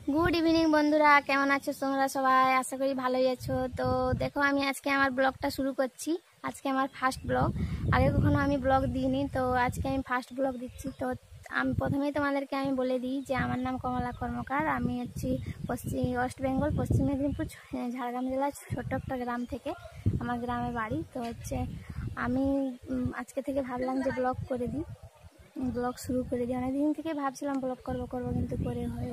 Good evening बंधुरा केमन आछो तोमरा सबाई आशा करी भालोई आछो। तो देखो आमी आज के आमार ब्लगटा शुरू करछि। आज के आमार फार्स्ट ब्लग, आगे कखनो आमी ब्लग दिइनि, तो आज के आमी फार्स्ट ब्लग दिচ্ছি। तो आमी प्रथमेই তোমাদেরকে আমি বলে দিই যে আমার নাম কমলা কর্মকার। আমি হচ্ছি ওয়েস্ট বেঙ্গল পশ্চিম মেদিনীপুর ঝাড়গ্রাম জেলার ছোট্ট একটা গ্রাম থেকে আমার গ্রামে বাড়ি। তো হচ্ছে আমি আজকে থেকে ভাবলাম যে ব্লগ করে দিই, ব্লগ শুরু করে দিই। অনেক দিন থেকে ভাবছিলাম ব্লগ করবো কিন্তু করে হয়ে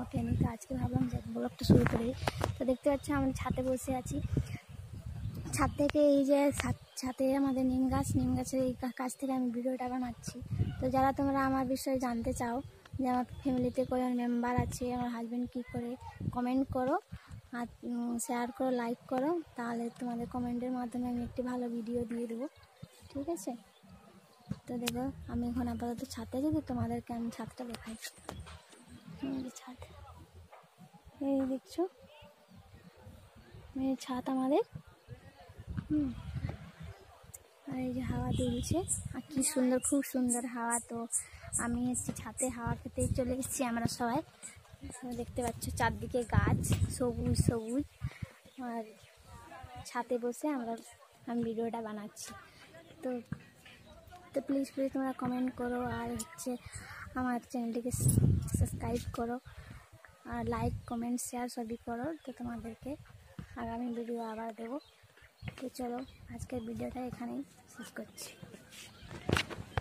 ওঠেনি। তো আজকে ভাবলাম যে ব্লগটা শুরু করে দিই। তো দেখতে পাচ্ছি আমি ছাদে বসে আছি। ছাদ থেকে এই যে ছাদে আমাদের নিম গাছের এই কাছ থেকে আমি ভিডিওটা বানাচ্ছি। তো যারা তোমরা আমার বিষয়ে জানতে চাও যে আমার ফ্যামিলিতে কয়জন মেম্বার আছে, আমার হাজব্যান্ড কী করে, কমেন্ট করো আর শেয়ার করো, লাইক করো, তাহলে তোমাদের কমেন্টের মাধ্যমে আমি একটি ভালো ভিডিও দিয়ে দেবো, ঠিক আছে। তো দেখো আমি এখন আপাতত ছাদে আছি, তো তোমাদেরকে আমি ছাদটা দেখাই। ছাদ এই দেখছো, এই ছাদ আমাদের। আর এই যে হাওয়া দুলছে, আর কি সুন্দর, খুব সুন্দর হাওয়া। তো আমি হচ্ছে ছাদে হাওয়া খেতেই চলে এসেছি আমরা সবাই। দেখতে পাচ্ছ চারদিকে গাছ, সবুজ সবুজ, আর ছাদে বসে আমি ভিডিওটা বানাচ্ছি। তো প্লিজ তোমরা কমেন্ট করো আর হচ্ছে আমার চ্যানেলটিকে সাবস্ক্রাইব করো আর লাইক কমেন্ট শেয়ার সবই করো। তো তোমাদেরকে আগামী ভিডিও আবার দেবো। তো চলো আজকের ভিডিওটা এখানেই শেষ করছি।